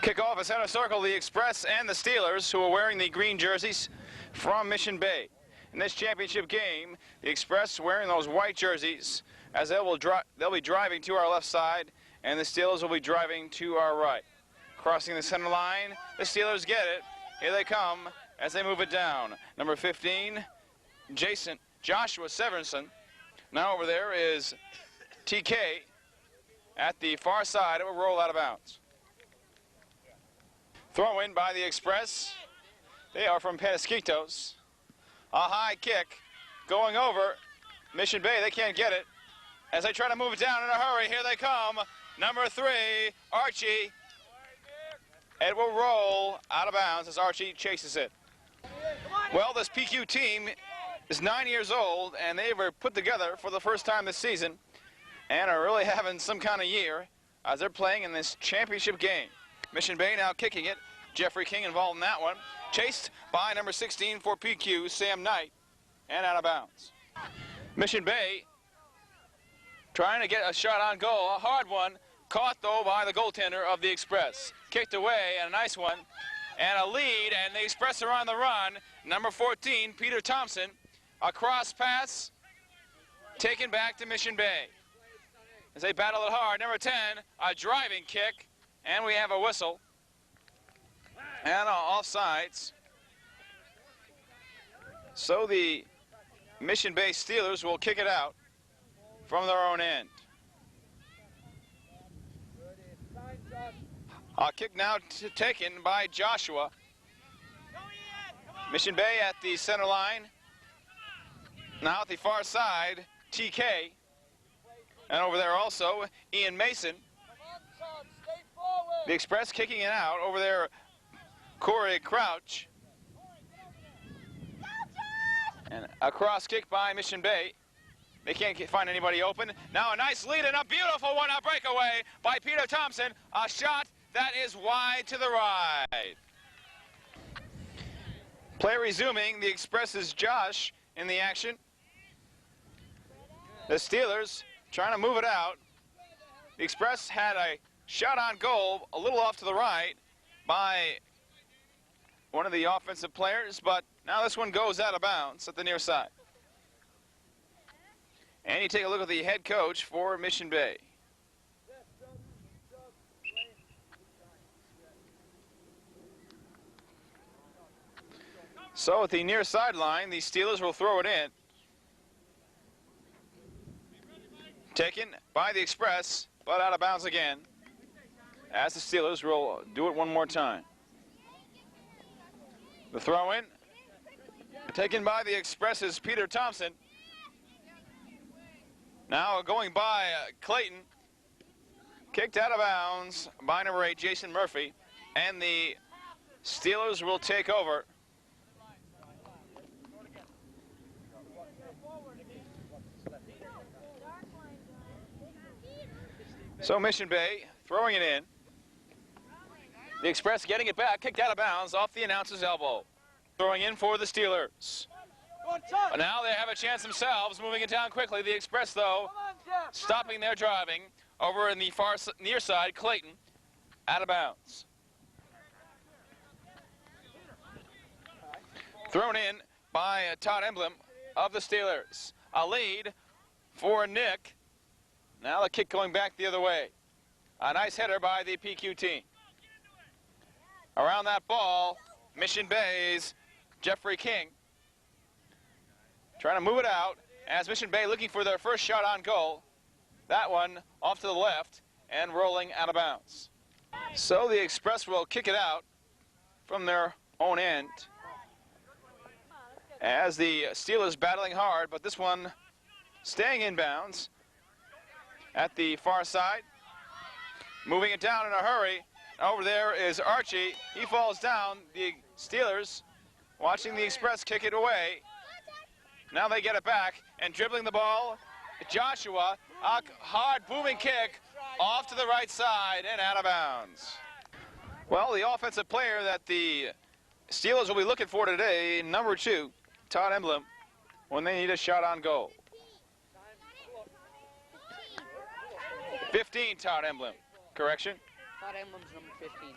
Kickoff is center circle, the Express and the Steelers, who are wearing the green jerseys from Mission Bay. In this championship game, the Express wearing those white jerseys, as they'll be driving to our left side, and the Steelers will be driving to our right. Crossing the center line, the Steelers get it. Here they come as they move it down. Number 15, Joshua Severinson. Now over there is TK at the far side. It will roll out of bounds. Throw in by the Express. They are from Penasquitos. A high kick going over Mission Bay. They can't get it. As they try to move it down in a hurry, here they come. Number 3, Archie. It will roll out of bounds as Archie chases it. Well, this PQ team is 9 years old, and they were put together for the first time this season and are really having some kind of year as they're playing in this championship game. Mission Bay now kicking it. Jeffrey King involved in that one. Chased by number 16 for PQ, Sam Knight, and out of bounds. Mission Bay trying to get a shot on goal, a hard one, caught though by the goaltender of the Express. Kicked away, and a nice one, and a lead, and the Express are on the run. Number 14, Peter Thompson, a cross pass, taken back to Mission Bay. As they battle it hard, number 10, a driving kick, and we have a whistle. And offsides. So the Mission Bay Steelers will kick it out from their own end. A kick now taken by Joshua. Mission Bay at the center line. Now at the far side, TK. And over there also, Ian Mason. The Express kicking it out. Over there, Corey Crouch. And a cross kick by Mission Bay. They can't find anybody open. Now a nice lead and a beautiful one, a breakaway by Peter Thompson. A shot that is wide to the right. Play resuming. The Express is Josh in the action. The Steelers trying to move it out. The Express had a shot on goal a little off to the right by one of the offensive players, but now this one goes out of bounds at the near side. And you take a look at the head coach for Mission Bay. So at the near sideline, the Steelers will throw it in. Taken by the Express, but out of bounds again, as the Steelers will do it one more time. The throw in, taken by the Express, is Peter Thompson. Now going by Clayton, kicked out of bounds by number 8, Jason Murphy, and the Steelers will take over. So Mission Bay throwing it in. The Express getting it back, kicked out of bounds off the announcer's elbow. Throwing in for the Steelers. Now they have a chance themselves, moving it down quickly. The Express, though, stopping their driving over in the far near side. Clayton, out of bounds. Thrown in by Todd Emblem of the Steelers. A lead for Nick. Now the kick going back the other way. A nice header by the PQ team. Around that ball, Mission Bay's Jeffrey King. Trying to move it out as Mission Bay looking for their first shot on goal. That one off to the left and rolling out of bounds. So the Express will kick it out from their own end as the Steelers battling hard, but this one staying in bounds at the far side. Moving it down in a hurry. Over there is Archie. He falls down. The Steelers watching the Express kick it away. Now they get it back and dribbling the ball. Joshua, a hard booming kick off to the right side and out of bounds. Well, the offensive player that the Steelers will be looking for today, number 2, Todd Emblem, when they need a shot on goal. 15, Todd Emblem. Correction? Todd Emblem's number 15.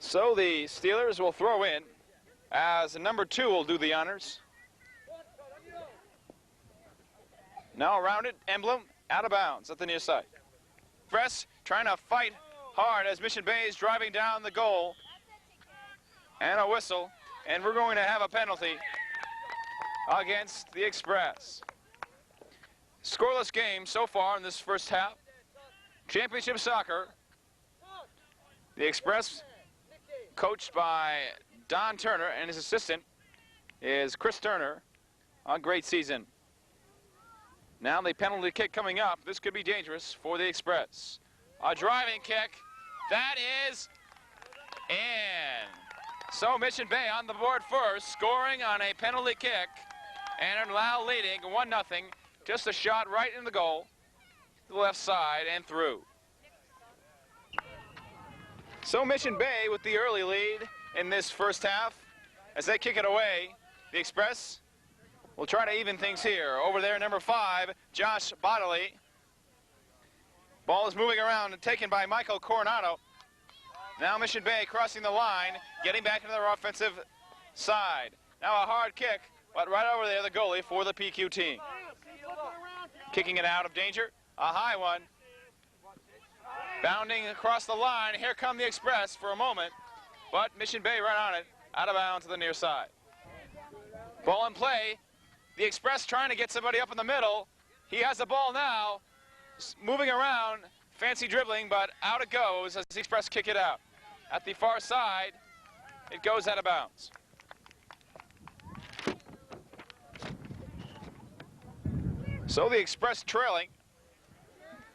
So the Steelers will throw in as number 2 will do the honors. Now around it, Emblem out of bounds at the near side. Express trying to fight hard as Mission Bay is driving down the goal. And a whistle, and we're going to have a penalty against the Express. Scoreless game so far in this first half. Championship soccer. The Express, coached by Don Turner, and his assistant is Chris Turner. A great season. Now the penalty kick coming up. This could be dangerous for the Express. A driving kick. That is in. So Mission Bay on the board first, scoring on a penalty kick, and now leading 1-0. Just a shot right in the goal, to the left side and through. So Mission Bay with the early lead in this first half. As they kick it away, the Express will try to even things here. Over there, number 5, Josh Bodley. Ball is moving around and taken by Michael Coronado. Now Mission Bay crossing the line, getting back into their offensive side. Now a hard kick, but right over there, the goalie for the PQ team. Kicking it out of danger, a high one. Bounding across the line, here come the Express for a moment, but Mission Bay right on it, out of bounds to the near side. Ball in play, the Express trying to get somebody up in the middle. He has the ball now, moving around, fancy dribbling, but out it goes as the Express kick it out. At the far side, it goes out of bounds. So the Express trailing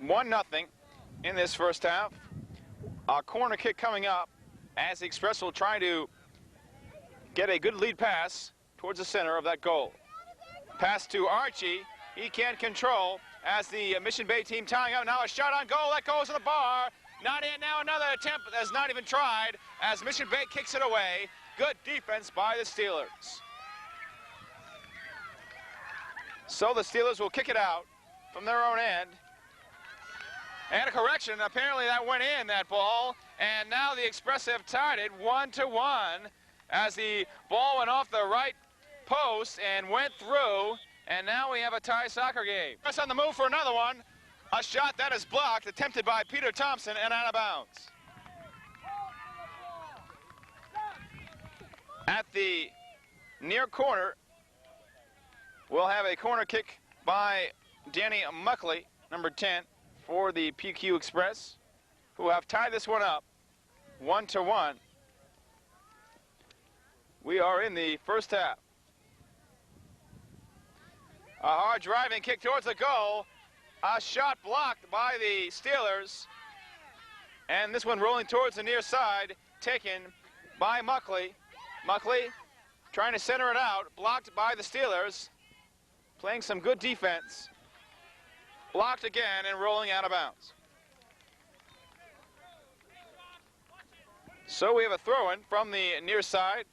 1-0 in this first half. A corner kick coming up as the Express will try to get a good lead pass towards the center of that goal. Pass to Archie. He can't control as the Mission Bay team tying up. Now a shot on goal that goes to the bar. Not in. Now another attempt that's not even tried as Mission Bay kicks it away. Good defense by the Steelers. So the Steelers will kick it out from their own end. And a correction, apparently that went in, that ball. And now the Express have tied it 1-1 as the ball went off the right post and went through. And now we have a tie soccer game. Press on the move for another one. A shot that is blocked, attempted by Peter Thompson and out of bounds. At the near corner, we'll have a corner kick by Danny Muckley, number 10, for the PQ Express, who have tied this one up 1-1. We are in the first half. A hard driving kick towards the goal. A shot blocked by the Steelers. And this one rolling towards the near side, taken by Muckley. Muckley trying to center it out, blocked by the Steelers. Playing some good defense. Blocked again and rolling out of bounds. So we have a throw-in from the near side.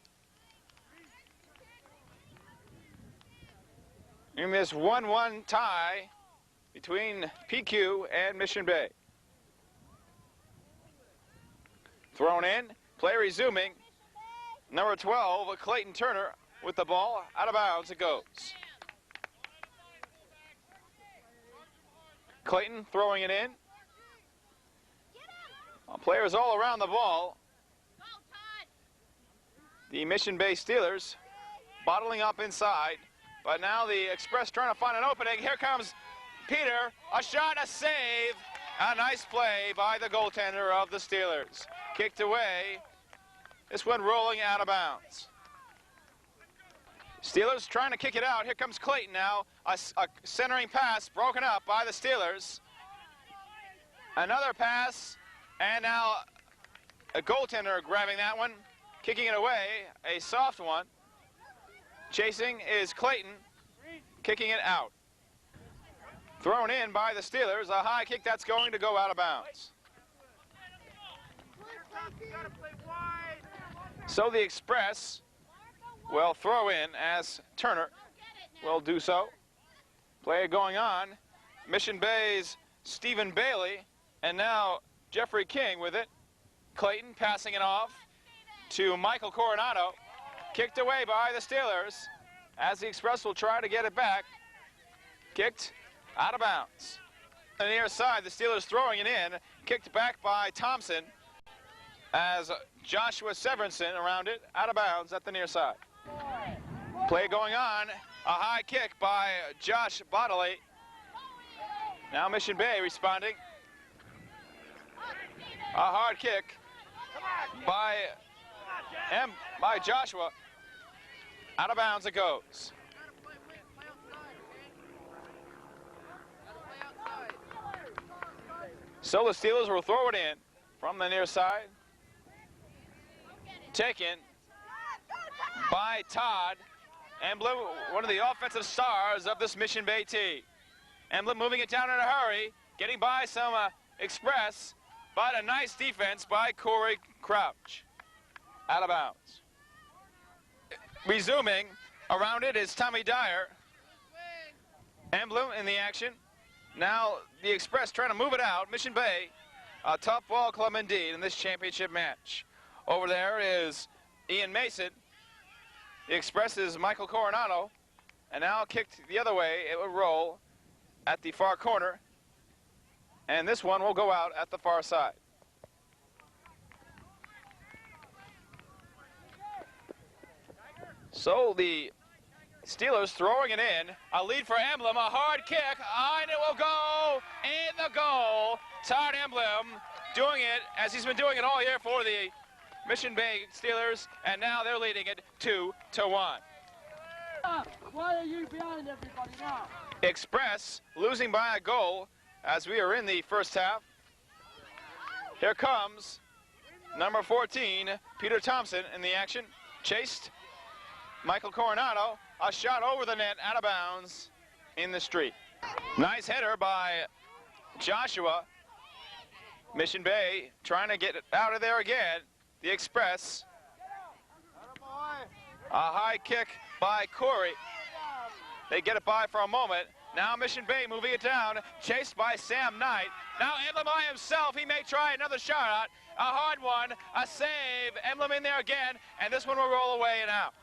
In this 1-1 tie between PQ and Mission Bay. Thrown in, play resuming. Number 12, Clayton Turner with the ball. Out of bounds it goes. Clayton throwing it in. Players all around the ball. The Mission Bay Steelers bottling up inside. But now the Express trying to find an opening. Here comes Peter. A shot, a save. A nice play by the goaltender of the Steelers. Kicked away. This one rolling out of bounds. Steelers trying to kick it out. Here comes Clayton now. A centering pass broken up by the Steelers. Another pass. And now a goaltender grabbing that one. Kicking it away. A soft one. Chasing is Clayton, kicking it out. Thrown in by the Steelers, a high kick that's going to go out of bounds. So the Express will throw in as Turner will do so. Play going on. Mission Bay's Stephen Bailey, and now Jeffrey King with it. Clayton passing it off. to Michael Coronado. Kicked away by the Steelers as the Express will try to get it back. Kicked out of bounds. On the near side, the Steelers throwing it in. Kicked back by Thompson as Joshua Severinson around it, out of bounds at the near side. Play going on. A high kick by Josh Bodley. Now Mission Bay responding. A hard kick by Joshua. Out of bounds it goes. So the Steelers will throw it in from the near side. Taken by Todd Emblem, one of the offensive stars of this Mission Bay team. Emblem moving it down in a hurry, getting by some Express, but a nice defense by Corey Crouch. Out of bounds. Resuming, around it is Tommy Dyer. Emblem in the action. Now the Express trying to move it out. Mission Bay, a tough ball club indeed in this championship match. Over there is Ian Mason. The Express is Michael Coronado. And now kicked the other way, it will roll at the far corner. And this one will go out at the far side. So the Steelers throwing it in. A lead for Emblem, a hard kick, and it will go in the goal. Todd Emblem doing it as he's been doing it all year for the Mission Bay Steelers, and now they're leading it 2-1. Why are you behind everybody now? Express losing by a goal as we are in the first half. Here comes number 14, Peter Thompson in the action. Chased Michael Coronado, a shot over the net, out of bounds in the street. Nice header by Joshua. Mission Bay trying to get it out of there again. The Express. A high kick by Corey. They get it by for a moment. Now Mission Bay moving it down, chased by Sam Knight. Now Emblem by himself, he may try another shot. A hard one, a save. Emblem in there again, and this one will roll away and out.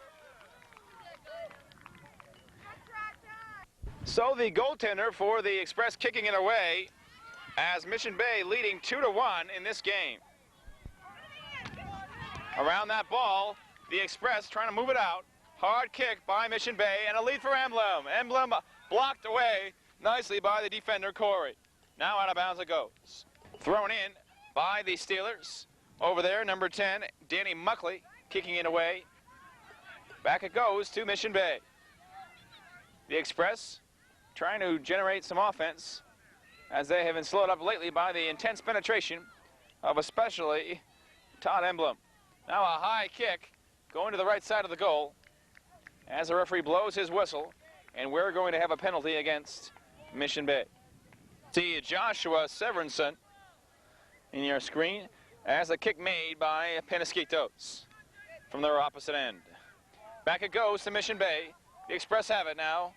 So the goaltender for the Express kicking it away as Mission Bay leading 2-1 in this game. Around that ball, the Express trying to move it out. Hard kick by Mission Bay and a lead for Emblem. Emblem blocked away nicely by the defender Corey. Now out of bounds it goes. Thrown in by the Steelers. Over there, number 10, Danny Muckley kicking it away. Back it goes to Mission Bay. The Express trying to generate some offense as they have been slowed up lately by the intense penetration of especially Todd Emblem. Now a high kick going to the right side of the goal as the referee blows his whistle, and we're going to have a penalty against Mission Bay. See Joshua Severinson in your screen as a kick made by Penasquitos from their opposite end. Back it goes to Mission Bay. The Express have it now.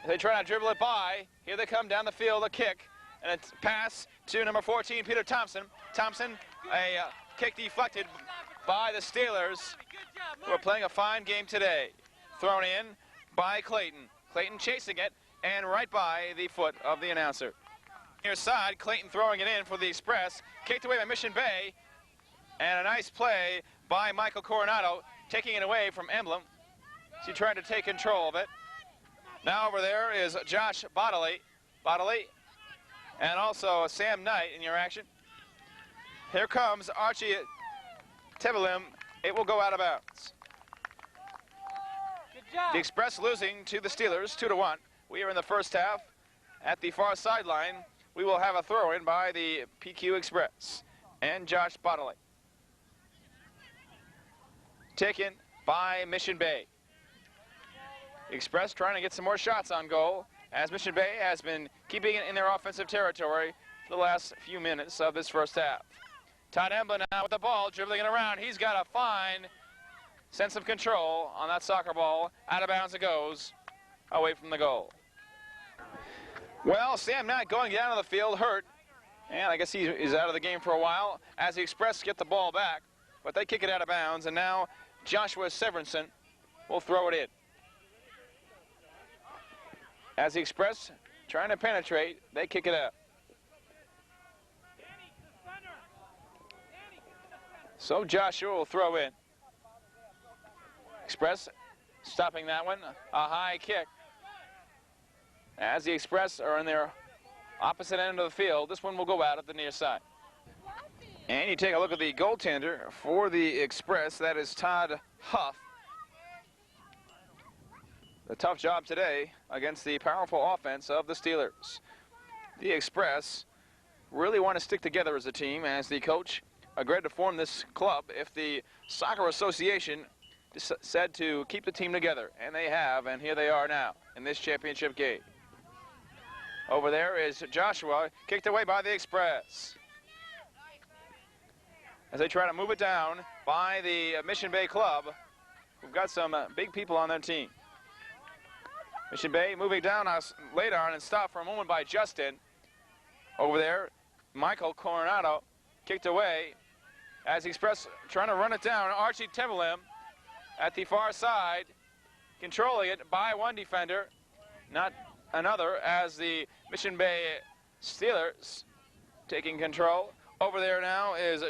They try to dribble it by. Here they come down the field, a kick, and a pass to number 14, Peter Thompson. Thompson, a kick deflected by the Steelers, who are playing a fine game today. Thrown in by Clayton. Clayton chasing it, and right by the foot of the announcer. Near side, Clayton throwing it in for the Express. Kicked away by Mission Bay, and a nice play by Michael Coronado, taking it away from Emblem. He tried to take control of it. Now over there is Josh Bodley, and also Sam Knight in your action. Here comes Archie Tevelim. It will go out of bounds. The Express losing to the Steelers 2-1. We are in the first half. At the far sideline, we will have a throw-in by the PQ Express and Josh Bodley. Taken by Mission Bay. The Express trying to get some more shots on goal as Mission Bay has been keeping it in their offensive territory for the last few minutes of this first half. Todd Emblem now with the ball, dribbling it around. He's got a fine sense of control on that soccer ball. Out of bounds it goes, away from the goal. Well, Sam Knight going down to the field, hurt. And I guess he is out of the game for a while as the Express get the ball back. but they kick it out of bounds, and now Joshua Severinson will throw it in. As the Express trying to penetrate, they kick it out. So Joshua will throw in. Express stopping that one, a high kick. As the Express are in their opposite end of the field, this one will go out at the near side. And you take a look at the goaltender for the Express, that is Todd Huff. A tough job today against the powerful offense of the Steelers. The Express really want to stick together as a team, as the coach agreed to form this club if the Soccer Association said to keep the team together, and they have, and here they are now in this championship game. Over there is Joshua, kicked away by the Express. As they try to move it down by the Mission Bay club, who've got some big people on their team. Mission Bay moving down later on and stopped for a moment by Justin. Over there, Michael Coronado kicked away as the Express trying to run it down. Archie Timberlim at the far side, controlling it by one defender, not another, as the Mission Bay Steelers taking control. Over there now is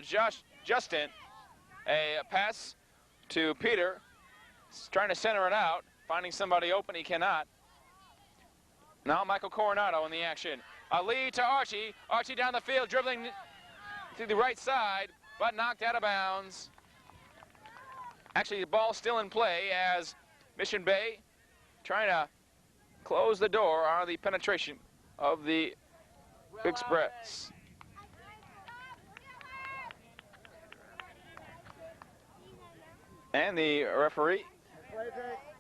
Justin, a pass to Peter, trying to center it out, finding somebody open, he cannot. Now Michael Coronado in the action. A lead to Archie. Archie down the field, dribbling to the right side, but knocked out of bounds. Actually, the ball still in play as Mission Bay trying to close the door on the penetration of the Express. And the referee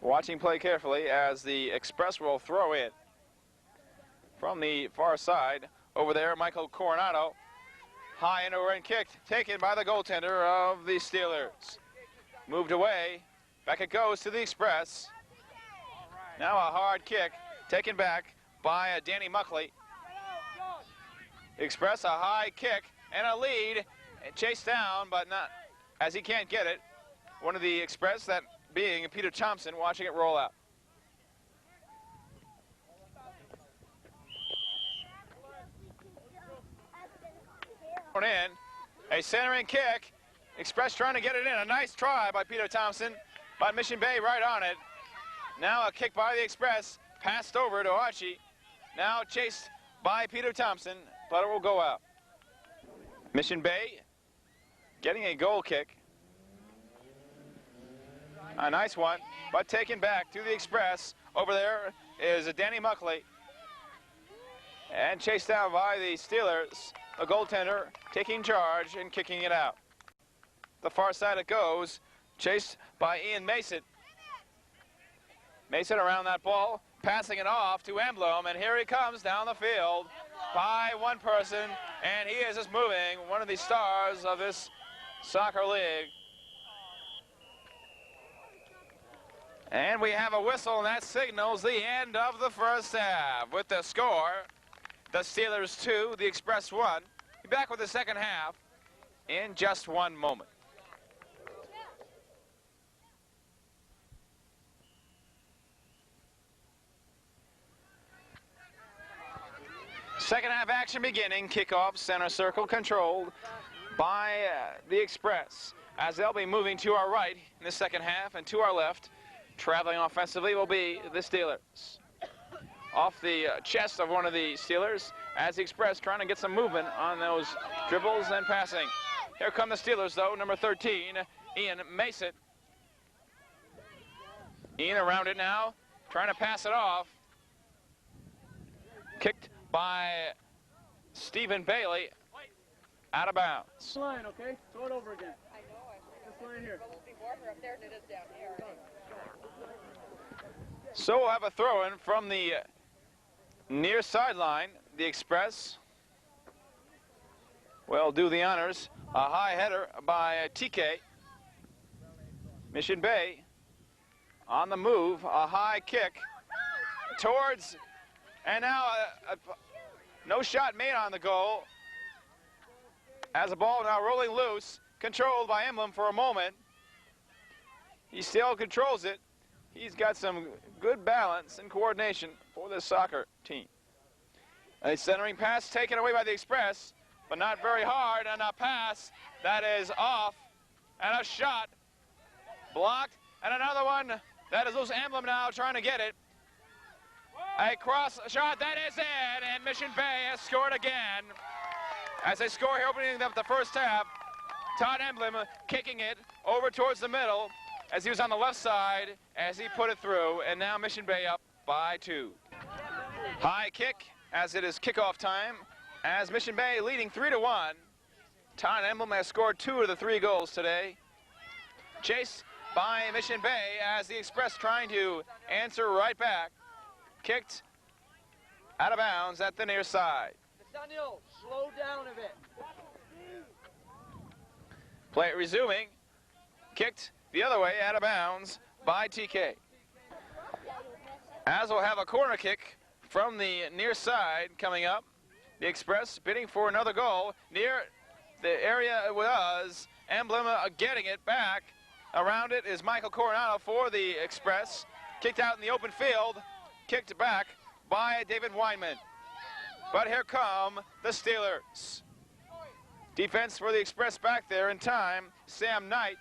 watching play carefully as the Express will throw it from the far side. Over there, Michael Coronado, high and over and kicked, taken by the goaltender of the Steelers. Moved away, back it goes to the Express. Now a hard kick, taken back by Danny Muckley. Express a high kick and a lead, and chased down, but not, as he can't get it. One of the Express, that being Peter Thompson, watching it roll out. In, a centering kick, Express trying to get it in. A nice try by Peter Thompson, but Mission Bay right on it. Now a kick by the Express, passed over to Archie. Now chased by Peter Thompson, but it will go out. Mission Bay getting a goal kick. A nice one, but taken back to the Express. Over there is Danny Muckley. And chased down by the Steelers. A goaltender taking charge and kicking it out. The far side it goes, chased by Ian Mason. Mason around that ball, passing it off to Emblem, and here he comes down the field by one person, and he is just moving, one of the stars of this soccer league. And we have a whistle, and that signals the end of the first half. With the score, the Steelers 2, the Express 1. Be back with the second half in just one moment. Second half action beginning. Kickoff, center circle controlled by the Express. As they'll be moving to our right in the second half, and to our left, traveling offensively, will be the Steelers. Off the chest of one of the Steelers, as the Express trying to get some movement on those dribbles and passing. Here come the Steelers, though, number 13, Ian Mason. Ian around it now, trying to pass it off. Kicked by Stephen Bailey, out of bounds. Line, okay? Throw it over again. I know. This line here. It'll be warmer up there than it is down here. So we'll have a throw-in from the near sideline. The Express will do the honors. A high header by TK. Mission Bay on the move. A high kick towards, and now no shot made on the goal. As the ball now rolling loose, controlled by Emblem for a moment. He still controls it. He's got some good balance and coordination for this soccer team. A centering pass taken away by the Express, but not very hard, and a pass that is off, and a shot blocked, and another one that is loose. Emblem now trying to get it. A cross shot, that is it, and Mission Bay has scored again. As they score here, opening up the first half, Todd Emblem kicking it over towards the middle as he was on the left side as he put it through, and now Mission Bay up by 2. High kick as it is kickoff time, as Mission Bay leading 3-1. Todd Emblem has scored 2 of the 3 goals today. Chased by Mission Bay as the Express trying to answer right back. Kicked out of bounds at the near side. Daniel, slow down a bit. Play resuming. Kicked the other way out of bounds by TK. As we'll have a corner kick from the near side coming up. The Express bidding for another goal. Near the area it was. Emblem getting it back. Around it is Michael Coronado for the Express. Kicked out in the open field. Kicked back by David Weinman. But here come the Steelers. Defense for the Express back there in time. Sam Knight.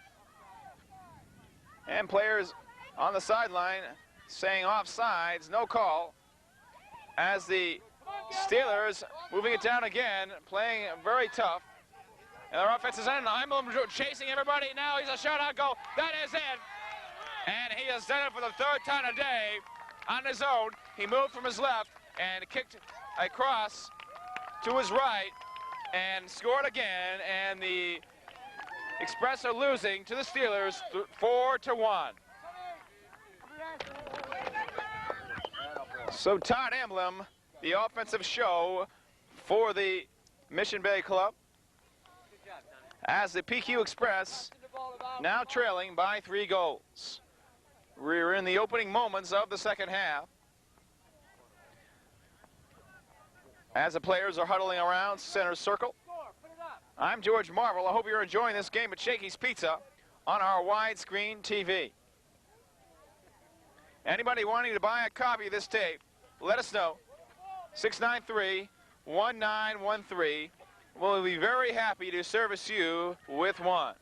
And players on the sideline saying offsides, no call. As the Steelers moving it down again, playing very tough. And their offense is in. Emblem chasing everybody. Now he's a shutout goal. That is it. And he has done it for the 3rd time today on his own. He moved from his left and kicked across to his right and scored again. And the Express are losing to the Steelers 4-1. So Todd Emblem, the offensive show for the Mission Bay Club, as the PQ Express now trailing by 3 goals. We're in the opening moments of the second half. As the players are huddling around center circle. I'm George Marvel. I hope you're enjoying this game at Shakey's Pizza on our widescreen TV. Anybody wanting to buy a copy of this tape, let us know. 693-1913. We'll be very happy to service you with one.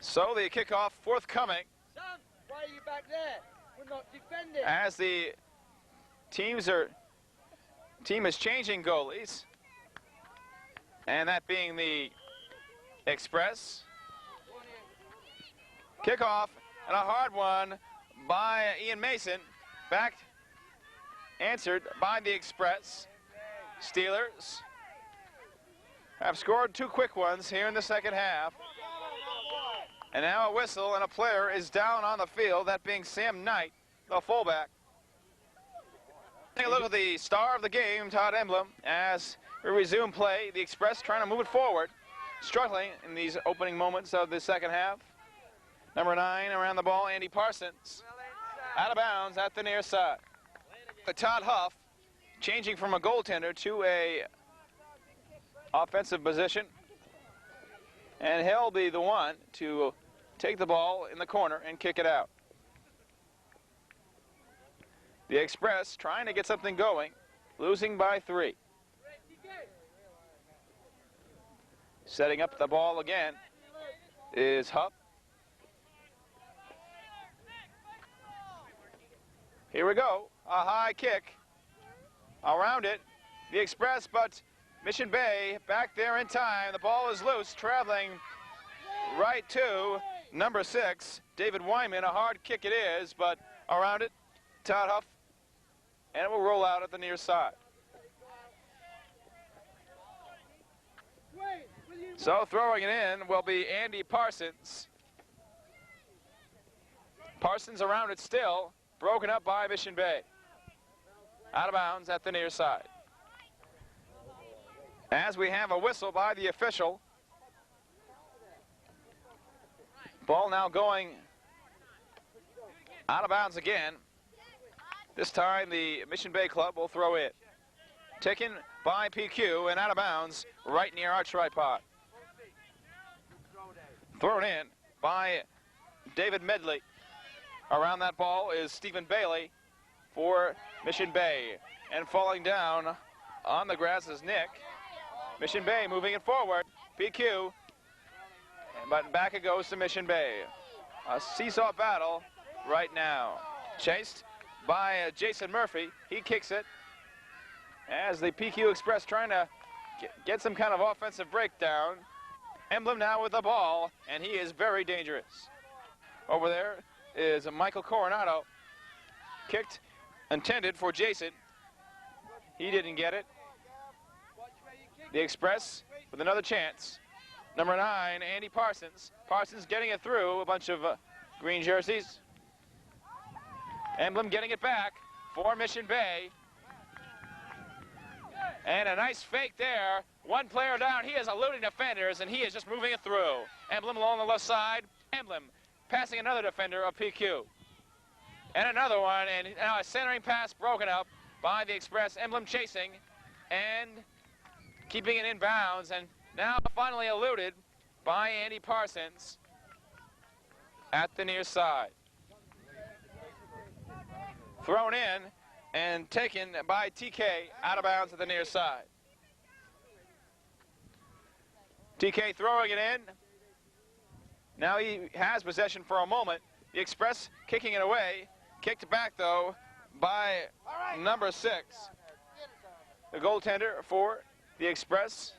So the kickoff forthcoming. Sam, why are you back there? We're not defending. As the team is changing goalies, and that being the Express. Kickoff and a hard one by Ian Mason. Back answered by the Express. Steelers have scored 2 quick ones here in the second half. And now a whistle and a player is down on the field, that being Sam Knight, the fullback. Take a look at the star of the game, Todd Emblem, as we resume play. The Express trying to move it forward, struggling in these opening moments of the second half. Number 9 around the ball, Andy Parsons. Out of bounds at the near side. Todd Huff changing from a goaltender to a offensive position. And he'll be the one to take the ball in the corner and kick it out. The Express trying to get something going, losing by 3. Setting up the ball again is Huff. Here we go, a high kick around it. The Express, but Mission Bay back there in time. The ball is loose, traveling right to number 6, David Wyman. A hard kick it is, but around it, Todd Huff, and it will roll out at the near side. So throwing it in will be Andy Parsons. Parsons around it still, broken up by Mission Bay. Out of bounds at the near side. As we have a whistle by the official. Ball now going out of bounds again. This time the Mission Bay Club will throw it. Taken by PQ and out of bounds right near our tripod. Thrown in by David Medley. Around that ball is Stephen Bailey for Mission Bay. And falling down on the grass is Nick. Mission Bay moving it forward. PQ. But back it goes to Mission Bay. A seesaw battle right now. Chased by Jason Murphy. He kicks it. As the PQ Express trying to get some kind of offensive breakdown. Emblem now with the ball, and he is very dangerous. Over there is Michael Coronado. Kicked, intended for Jason. He didn't get it. The Express with another chance. Number 9, Andy Parsons. Parsons getting it through a bunch of green jerseys. Emblem getting it back for Mission Bay. And a nice fake there. One player down. He is eluding defenders, and he is just moving it through. Emblem along the left side. Emblem passing another defender of PQ. And another one, and now a centering pass broken up by the Express. Emblem chasing and keeping it in bounds, and now finally eluded by Andy Parsons at the near side. Thrown in and taken by TK out of bounds at the near side. TK throwing it in. Now he has possession for a moment. The Express kicking it away. Kicked back, though, by number 6. The goaltender for the Express.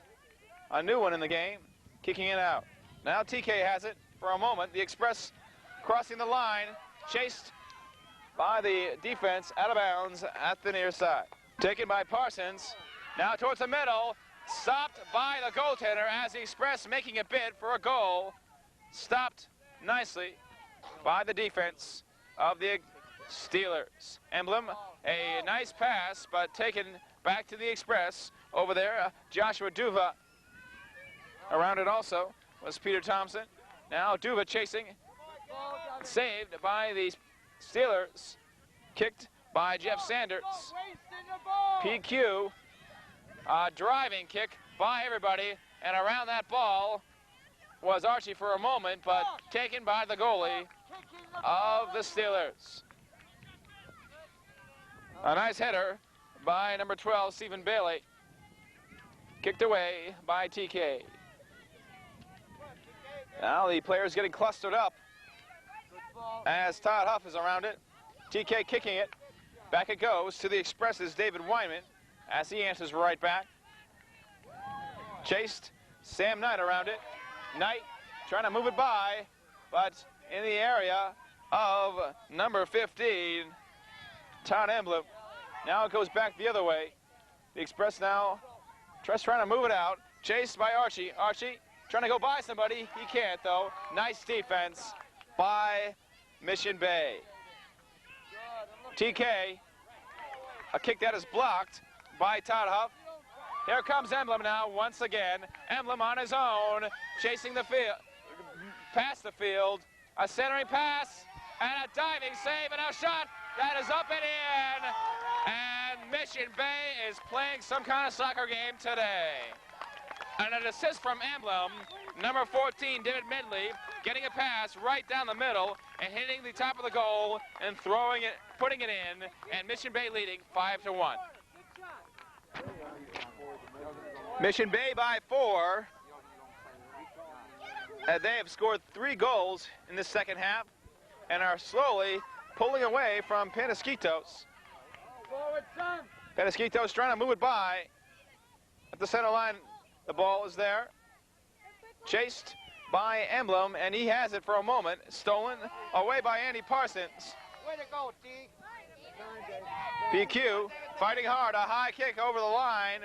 A new one in the game. Kicking it out. Now TK has it for a moment. The Express crossing the line. Chased by the defense out of bounds at the near side. Taken by Parsons. Now towards the middle. Stopped by the goaltender as the Express making a bid for a goal. Stopped nicely by the defense of the Steelers. Emblem, a nice pass, but taken back to the Express. Over there, Joshua Duva. Around it also was Peter Thompson. Now Duva chasing. Saved by the Steelers. Kicked by Jeff Sanders. PQ. Driving kick by everybody. And around that ball was Archie for a moment, but taken by the goalie of the Steelers. A nice header by number 12, Stephen Bailey. Kicked away by TK. Now the players getting clustered up as Todd Huff is around it. TK kicking it. Back it goes to the Express's David Wyman as he answers right back. Chased. Sam Knight around it. Knight trying to move it by, but in the area of number 15, Todd Emblem. Now it goes back the other way. The Express now just trying to move it out. Chased by Archie. Archie trying to go by somebody. He can't, though. Nice defense by Mission Bay. TK, a kick that is blocked by Todd Huff. Here comes Emblem now once again. Emblem on his own, chasing the field, past the field. A centering pass and a diving save and a shot that is up and in. And Mission Bay is playing some kind of soccer game today. And an assist from Emblem, number 14, David Medley, getting a pass right down the middle and hitting the top of the goal and throwing it, putting it in, and Mission Bay leading 5-1. Mission Bay by 4. They have scored 3 goals in the second half and are slowly pulling away from Penasquitos. Penasquitos trying to move it by at the center line. The ball is there. Chased by Emblem, and he has it for a moment. Stolen away by Andy Parsons. Way to go, T. PQ fighting hard. A high kick over the line.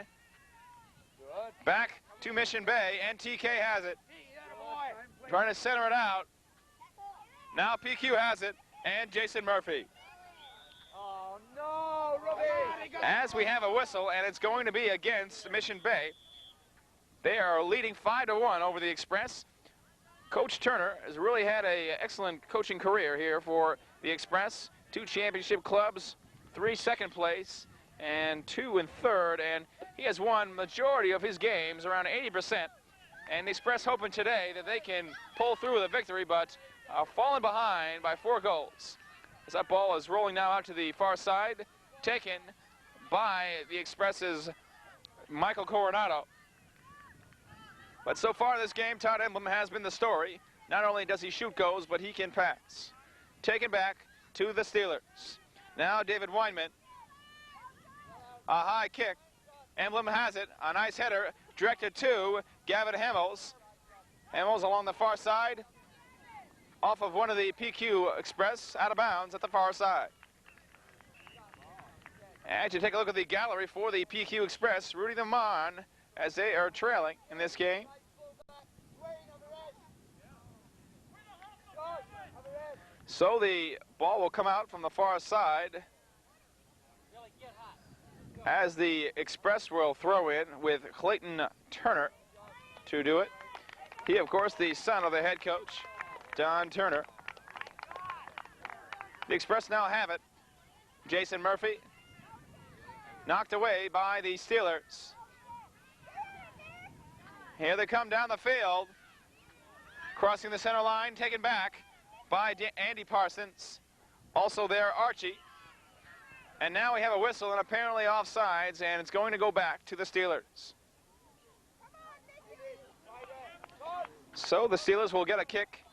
Back to Mission Bay, and TK has it. Trying to center it out. Now PQ has it, and Jason Murphy. Oh, no, Robbie. As we have a whistle, and it's going to be against Mission Bay. They are leading 5-1 over the Express. Coach Turner has really had an excellent coaching career here for the Express. 2 championship clubs, 3 second place, and 2 in third, and he has won majority of his games, around 80%. And the Express hoping today that they can pull through with a victory, but falling behind by 4 goals. As that ball is rolling now out to the far side, taken by the Express's Michael Coronado. But so far this game, Todd Emblem has been the story. Not only does he shoot goals, but he can pass. Taken back to the Steelers. Now David Weinman. A high kick. Emblem has it. A nice header directed to Gavin Hemmels. Hemmels along the far side. Off of one of the PQ Express, out of bounds at the far side. And you take a look at the gallery for the PQ Express, rooting them on as they are trailing in this game. So the ball will come out from the far side as the Express will throw in with Clayton Turner to do it. He, of course, the son of the head coach, Don Turner. The Express now have it. Jason Murphy knocked away by the Steelers. Here they come down the field. Crossing the center line, taken back by Andy Parsons. Also there, Archie. And now we have a whistle and apparently offsides, and it's going to go back to the Steelers. So the Steelers will get a kick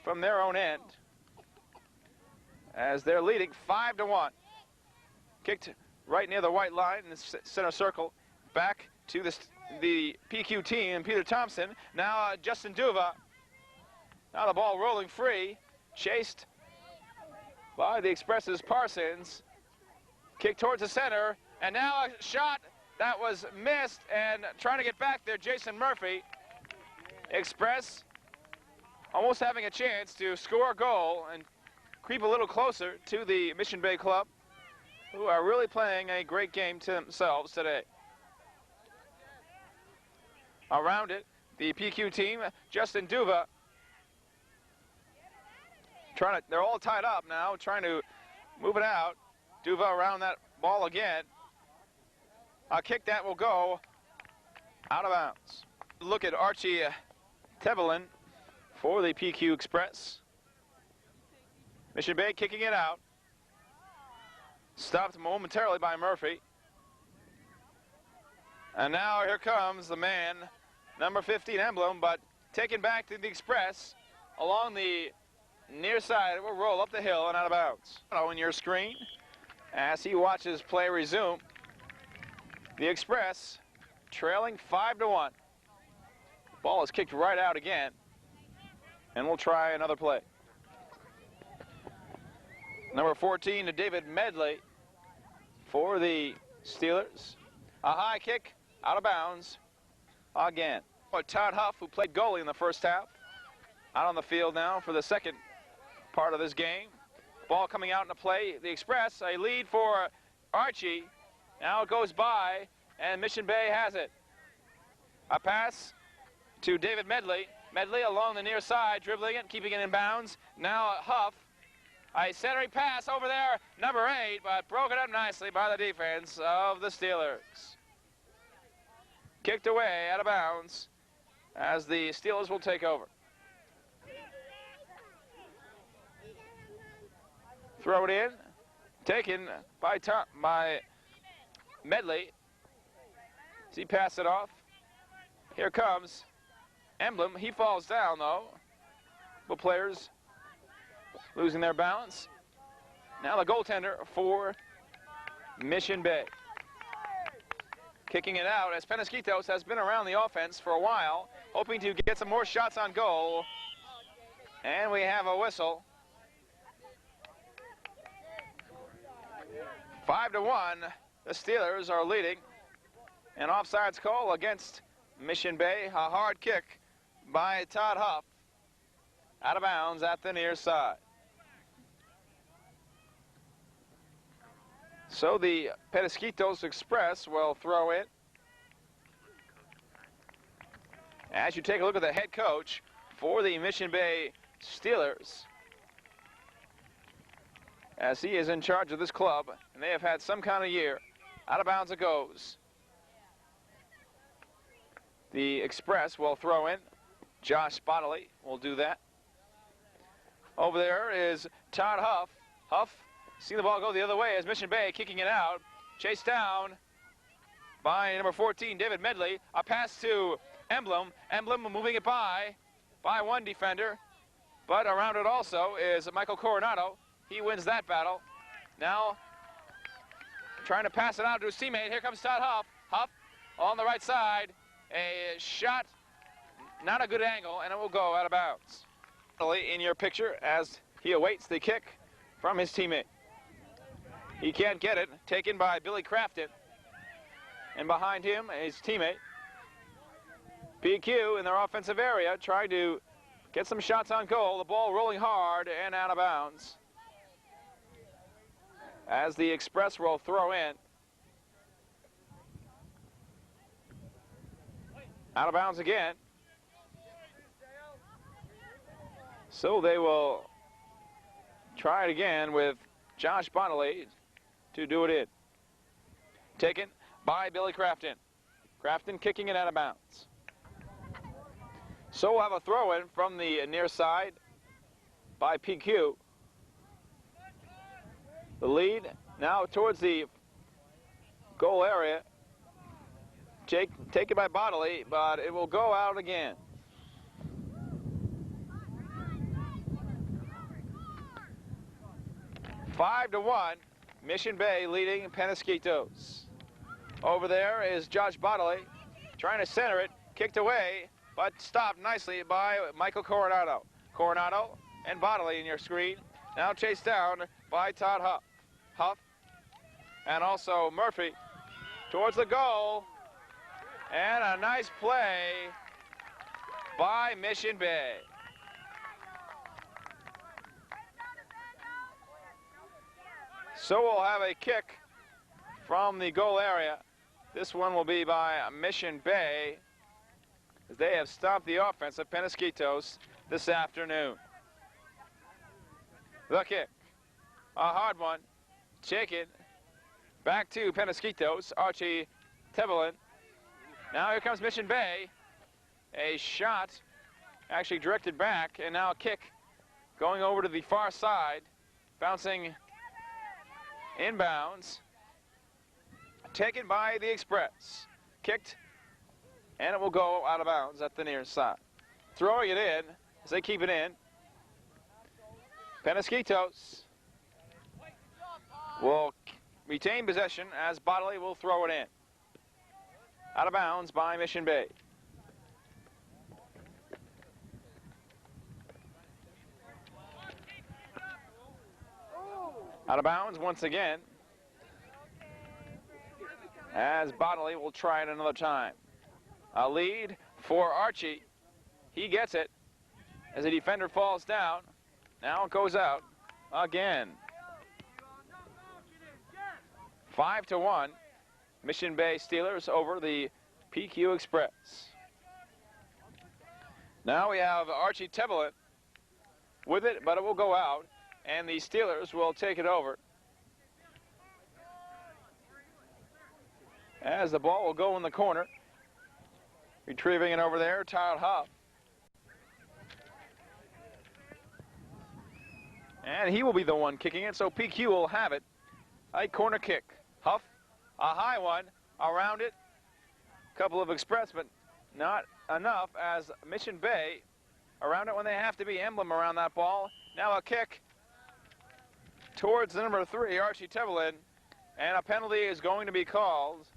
from their own end as they're leading 5-1. Kicked right near the white line in the center circle. Back to the PQ team, Peter Thompson. Now Justin Duva. Now the ball rolling free. Chased by the Express's Parsons. Kick towards the center. And now a shot that was missed. And trying to get back there, Jason Murphy. Express almost having a chance to score a goal and creep a little closer to the Mission Bay Club, who are really playing a great game to themselves today. Around it, the PQ team, Justin Duva. They're all tied up now, trying to move it out. Duva around that ball again. A kick that will go out of bounds. Look at Archie Tevelin for the PQ Express. Mission Bay kicking it out. Stopped momentarily by Murphy. And now here comes the man, number 15 Emblem, but taken back to the Express along the near side. It will roll up the hill and out of bounds. On your screen, as he watches play resume, the Express trailing 5-1. Ball is kicked right out again, and we'll try another play. Number 14 to David Medley for the Steelers. A high kick out of bounds again. Todd Huff, who played goalie in the first half, out on the field now for the second part of this game. Ball coming out into play. The Express, a lead for Archie. Now it goes by, and Mission Bay has it. A pass to David Medley. Medley along the near side, dribbling it, keeping it in bounds. Now Huff. A centering pass over there, number 8, but broken up nicely by the defense of the Steelers. Kicked away out of bounds as the Steelers will take over. Throw it in, taken by Medley. As he passed it off. Here comes Emblem. He falls down though. The players losing their balance. Now the goaltender for Mission Bay. Kicking it out as Penasquitos has been around the offense for a while, hoping to get some more shots on goal. And we have a whistle. 5-1, the Steelers are leading. An offsides call against Mission Bay. A hard kick by Todd Huff. Out of bounds at the near side. So the Penasquitos Express will throw it. As you take a look at the head coach for the Mission Bay Steelers, as he is in charge of this club, and they have had some kind of year. Out of bounds it goes. The Express will throw in. Josh Bodley will do that. Over there is Todd Huff. Huff, see the ball go the other way as Mission Bay kicking it out. Chased down by number 14, David Medley. A pass to Emblem. Emblem moving it by one defender. But around it also is Michael Coronado. He wins that battle. Now trying to pass it out to his teammate. Here comes Todd Huff. Huff on the right side. A shot, not a good angle, and it will go out of bounds. In your picture as he awaits the kick from his teammate. He can't get it. Taken by Billy Crafton. And behind him, his teammate. PQ in their offensive area trying to get some shots on goal. The ball rolling hard and out of bounds. As the Express will throw in. Out of bounds again. So they will try it again with Josh Bodley to do it in. Taken by Billy Crafton. Crafton kicking it out of bounds. So we'll have a throw-in from the near side by PQ. The lead now towards the goal area. Taken by Bodley, but it will go out again. Five to 1, Mission Bay leading Penasquitos. Over there is Josh Bodley trying to center it, kicked away, but stopped nicely by Michael Coronado. Coronado and Bodley in your screen. Now chased down by Todd Huff. Huff and also Murphy towards the goal. And a nice play by Mission Bay. So we'll have a kick from the goal area. This one will be by Mission Bay, as they have stopped the offense of Penasquitos this afternoon. The kick, a hard one, taken back to Penasquitos. Archie Tebelin. Now here comes Mission Bay. A shot actually directed back, and now a kick going over to the far side, bouncing inbounds, taken by the Express, kicked, and it will go out of bounds at the near side. Throwing it in as they keep it in. Penasquitos will retain possession as Bodley will throw it in. Out of bounds by Mission Bay. Out of bounds once again, as Bodley will try it another time. A lead for Archie. He gets it as the defender falls down. Now it goes out again. 5 to 1. Mission Bay Steelers over the PQ Express. Now we have Archie Tebelin with it, but it will go out, and the Steelers will take it over. As the ball will go in the corner. Retrieving it over there, Todd Huff. And he will be the one kicking it, so PQ will have it. A corner kick. Huff, a high one, around it. Couple of Express, but not enough as Mission Bay around it when they have to be. Emblem around that ball. Now a kick towards the number 3, Archie Tebelin, and a penalty is going to be called,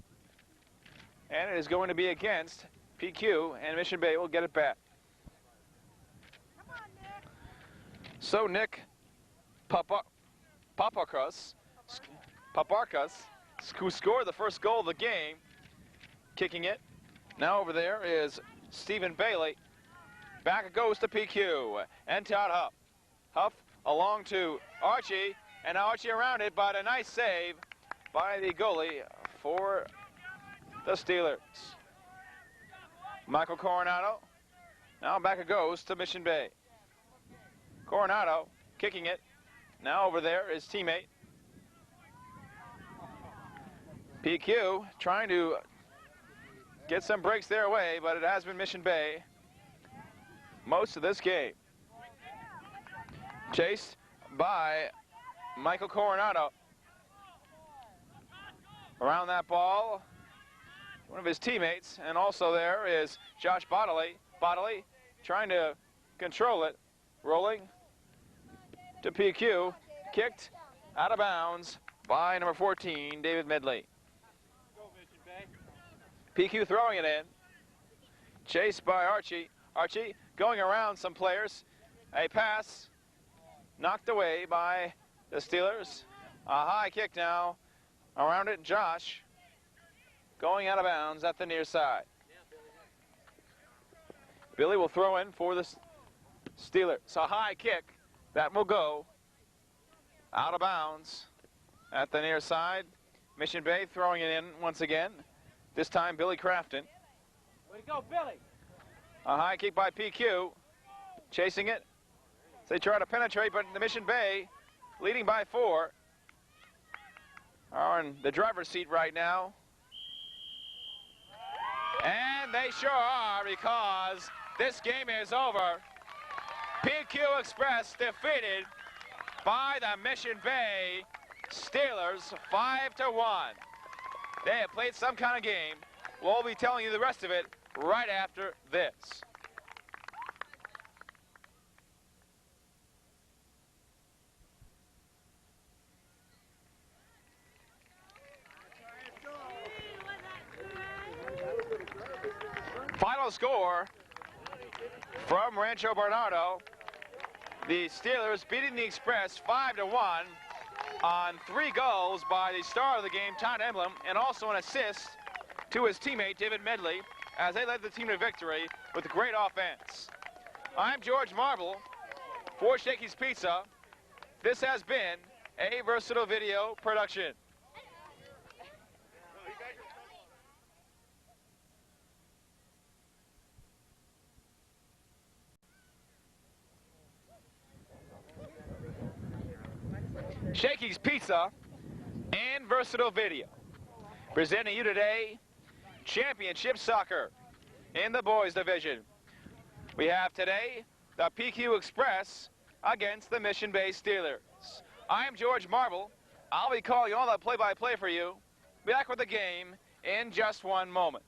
and it is going to be against PQ, and Mission Bay will get it back. So Nick Paparkas, who scored the first goal of the game, kicking it. Now over there is Stephen Bailey. Back it goes to PQ and Todd Huff. Huff along to Archie, and Archie around it, but a nice save by the goalie for the Steelers. Michael Coronado. Now back it goes to Mission Bay. Coronado kicking it. Now over there is teammate PQ trying to get some breaks their way, but it has been Mission Bay most of this game. Chased by Michael Coronado. Around that ball, one of his teammates, and also there is Josh Bodley. Bodley trying to control it, rolling to PQ, kicked out of bounds by number 14, David Medley. PQ throwing it in, chased by Archie. Archie going around some players. A pass knocked away by the Steelers. A high kick now. Around it, Josh going out of bounds at the near side. Billy will throw in for the Steelers. It's a high kick that will go out of bounds at the near side. Mission Bay throwing it in once again. This time, Billy Crafton. Way to go, Billy. A high kick by PQ. Chasing it. They try to penetrate, but the Mission Bay leading by 4. Are in the driver's seat right now. And they sure are, because this game is over. PQ Express defeated by the Mission Bay Steelers 5-1. They have played some kind of game. We'll be telling you the rest of it right after this. Final score from Rancho Bernardo. The Steelers beating the Express 5-1 on 3 goals by the star of the game, Todd Emblem, and also an assist to his teammate, David Medley, as they led the team to victory with great offense. I'm George Marble for Shakey's Pizza. This has been a Versatile Video production. Shakey's Pizza and Versatile Video. Presenting you today, Championship Soccer in the boys division. We have today the PQ Express against the Mission Bay Steelers. I'm George Marble. I'll be calling all the play-by-play for you. Back with the game in just one moment.